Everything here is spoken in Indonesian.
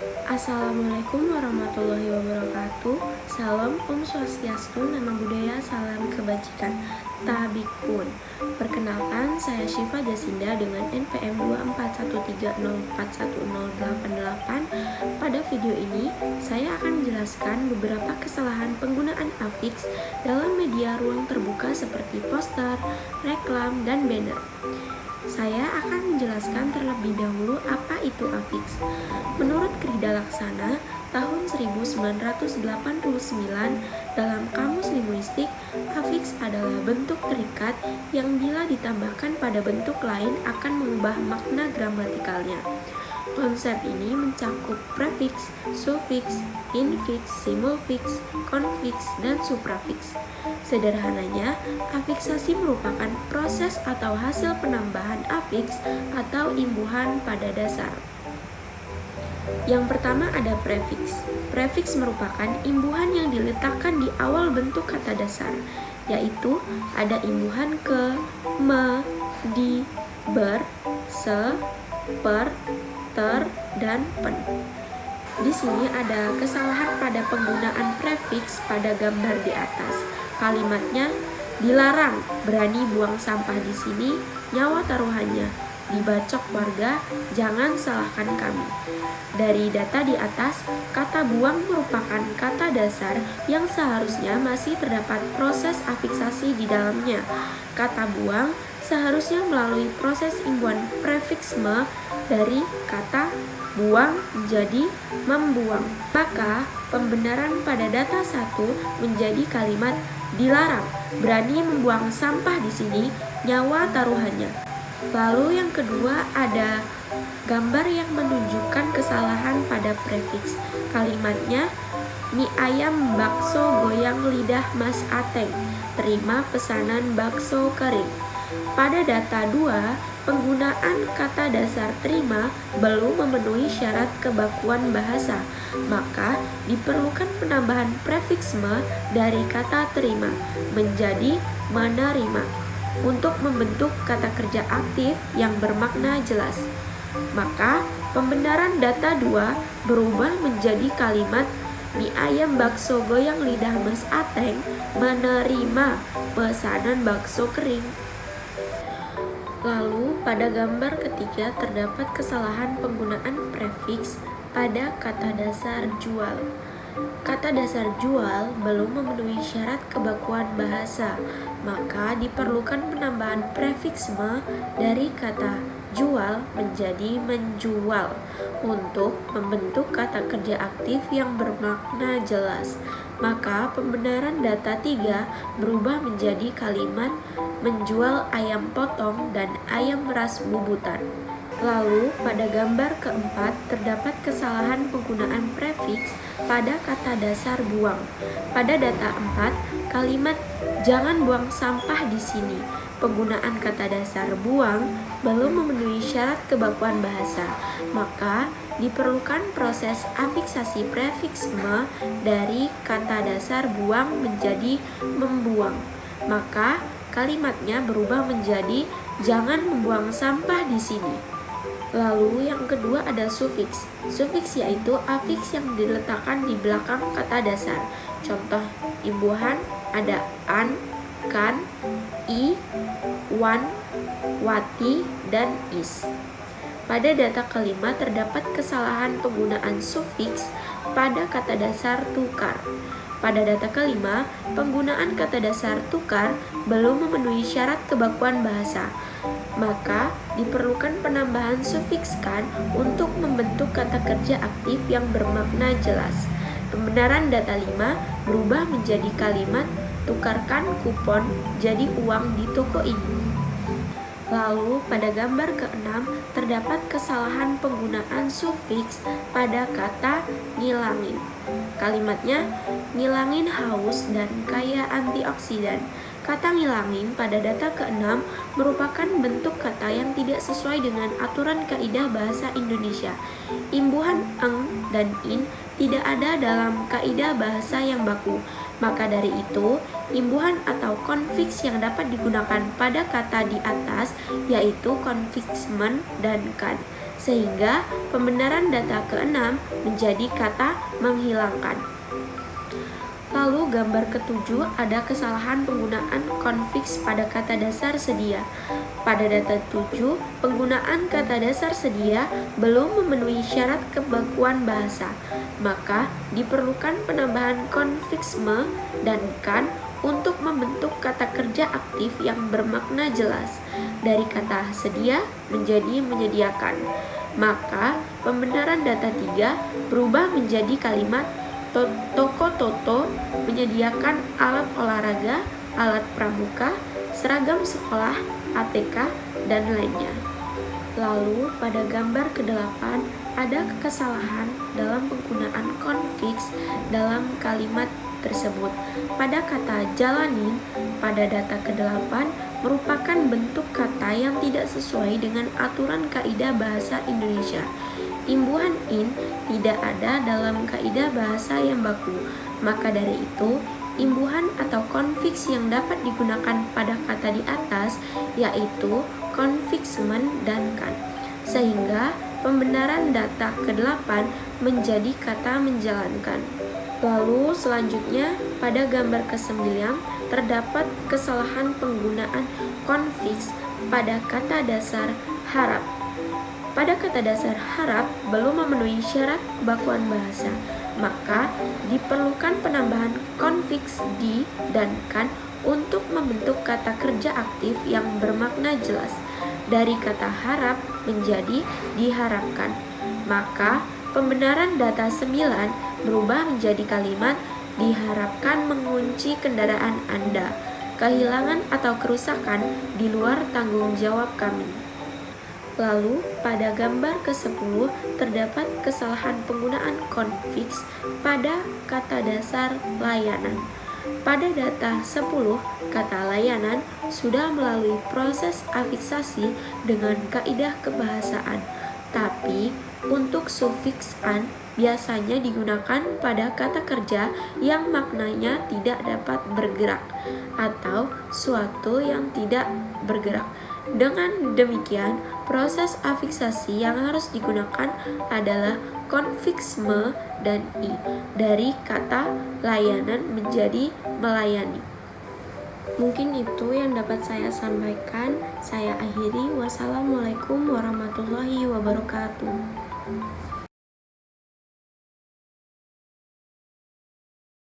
Assalamualaikum warahmatullahi wabarakatuh. Salam Om Swastiastu, Namo Buddhaya, salam kebajikan. Tabikpun. Perkenalkan, saya Syifa Jasinda dengan NPM 2413041088. Pada video ini, saya akan menjelaskan beberapa kesalahan penggunaan afiks dalam media ruang terbuka seperti poster, reklam, dan banner. Saya akan menjelaskan terlebih dahulu apa itu afiks. Menurut Krida Laksana, tahun 1989, dalam Kamus Linguistik, afiks adalah bentuk terikat yang bila ditambahkan pada bentuk lain akan mengubah makna gramatikalnya. Konsep ini mencakup prefiks, sufiks, infiks, simulfiks, konfiks, dan suprafiks. Sederhananya, afiksasi merupakan proses atau hasil penambahan afiks atau imbuhan pada dasar. Yang pertama ada prefiks. Prefiks merupakan imbuhan yang diletakkan di awal bentuk kata dasar, yaitu ada imbuhan ke, me, di, ber, se, per, ter, dan pen. Di sini ada kesalahan pada penggunaan prefiks pada gambar di atas. Kalimatnya dilarang berani buang sampah di sini, nyawa taruhannya. Dibacok warga, jangan salahkan kami. Dari data di atas, kata buang merupakan kata dasar yang seharusnya masih terdapat proses afiksasi di dalamnya. Kata buang seharusnya melalui proses imbuhan prefiks me dari kata buang menjadi membuang. Maka pembenaran pada data 1 menjadi kalimat dilarang berani membuang sampah di sini, nyawa taruhannya. Lalu yang kedua ada gambar yang menunjukkan kesalahan pada prefiks. Kalimatnya mie ayam bakso goyang lidah Mas Ateng, terima pesanan bakso kering. Pada data 2, penggunaan kata dasar terima belum memenuhi syarat kebakuan bahasa, maka diperlukan penambahan prefiks me dari kata terima menjadi menerima untuk membentuk kata kerja aktif yang bermakna jelas. Maka pembenaran data 2 berubah menjadi kalimat mie ayam bakso goyang lidah Mas Ateng menerima pesanan bakso kering. Lalu pada gambar ketiga terdapat kesalahan penggunaan prefiks pada kata dasar jual. Kata dasar jual belum memenuhi syarat kebakuan bahasa, maka diperlukan penambahan prefiks me dari kata jual menjadi menjual untuk membentuk kata kerja aktif yang bermakna jelas. Maka pembenaran data 3 berubah menjadi kalimat menjual ayam potong dan ayam ras bubutan. Lalu pada gambar keempat terdapat kesalahan penggunaan prefiks pada kata dasar buang. Pada data 4, kalimat jangan buang sampah di sini. Penggunaan kata dasar buang belum memenuhi syarat kebakuan bahasa, maka diperlukan proses afiksasi prefiks me dari kata dasar buang menjadi membuang. Maka kalimatnya berubah menjadi jangan membuang sampah di sini. Lalu yang kedua ada sufiks. Sufiks yaitu afiks yang diletakkan di belakang kata dasar. Contoh imbuhan ada an, kan, i, wan, wati, dan is. Pada data kelima terdapat kesalahan penggunaan sufiks pada kata dasar tukar. Pada data kelima, penggunaan kata dasar tukar belum memenuhi syarat kebakuan bahasa, maka diperlukan penambahan sufiks kan untuk membentuk kata kerja aktif yang bermakna jelas. Pembenaran data 5 berubah menjadi kalimat tukarkan kupon jadi uang di toko ini. Lalu pada gambar ke-6 terdapat kesalahan penggunaan sufiks pada kata ngilangin. Kalimatnya ngilangin haus dan kaya antioksidan. Kata ngilangin pada data ke-6 merupakan bentuk kata yang tidak sesuai dengan aturan kaidah bahasa Indonesia. Imbuhan eng dan in tidak ada dalam kaidah bahasa yang baku. Maka dari itu, imbuhan atau konfiks yang dapat digunakan pada kata di atas yaitu konfiksmen dan kan. sehingga pembenaran data keenam menjadi kata menghilangkan. Lalu gambar ketujuh ada kesalahan penggunaan konfiks pada kata dasar sedia. Pada data 7, penggunaan kata dasar sedia belum memenuhi syarat kebakuan bahasa, maka diperlukan penambahan konfiks me dan kan untuk membentuk kata kerja aktif yang bermakna jelas dari kata sedia menjadi menyediakan. Maka pembenaran data 3 berubah menjadi kalimat Toko Toto menyediakan alat olahraga, alat pramuka, seragam sekolah, ATK, dan lainnya. Lalu pada gambar ke-8 ada kesalahan dalam penggunaan konfiks dalam kalimat tersebut. Pada kata jalanin, pada data ke-8 merupakan bentuk kata yang tidak sesuai dengan aturan kaidah bahasa Indonesia. Imbuhan in tidak ada dalam kaidah bahasa yang baku. Maka dari itu, imbuhan atau konfiks yang dapat digunakan pada kata di atas yaitu konfiks men dan kan. Sehingga pembenaran data ke-8 menjadi kata menjalankan. Lalu selanjutnya pada gambar ke-9 terdapat kesalahan penggunaan konfiks pada kata dasar harap. Pada kata dasar harap belum memenuhi syarat kebakuan bahasa, maka diperlukan penambahan konfiks di dan kan untuk membentuk kata kerja aktif yang bermakna jelas dari kata harap menjadi diharapkan. Maka pembenaran data 9 berubah menjadi kalimat diharapkan mengunci kendaraan Anda, kehilangan atau kerusakan di luar tanggung jawab kami. Lalu, pada gambar ke-10 terdapat kesalahan penggunaan konfiks pada kata dasar layanan. Pada data 10, kata layanan sudah melalui proses afiksasi dengan kaidah kebahasaan. Tapi, untuk sufiks an biasanya digunakan pada kata kerja yang maknanya tidak dapat bergerak atau suatu yang tidak bergerak. Dengan demikian, proses afiksasi yang harus digunakan adalah konfiks me dan i dari kata layanan menjadi melayani. Mungkin itu yang dapat saya sampaikan. Saya akhiri. Wassalamualaikum warahmatullahi wabarakatuh.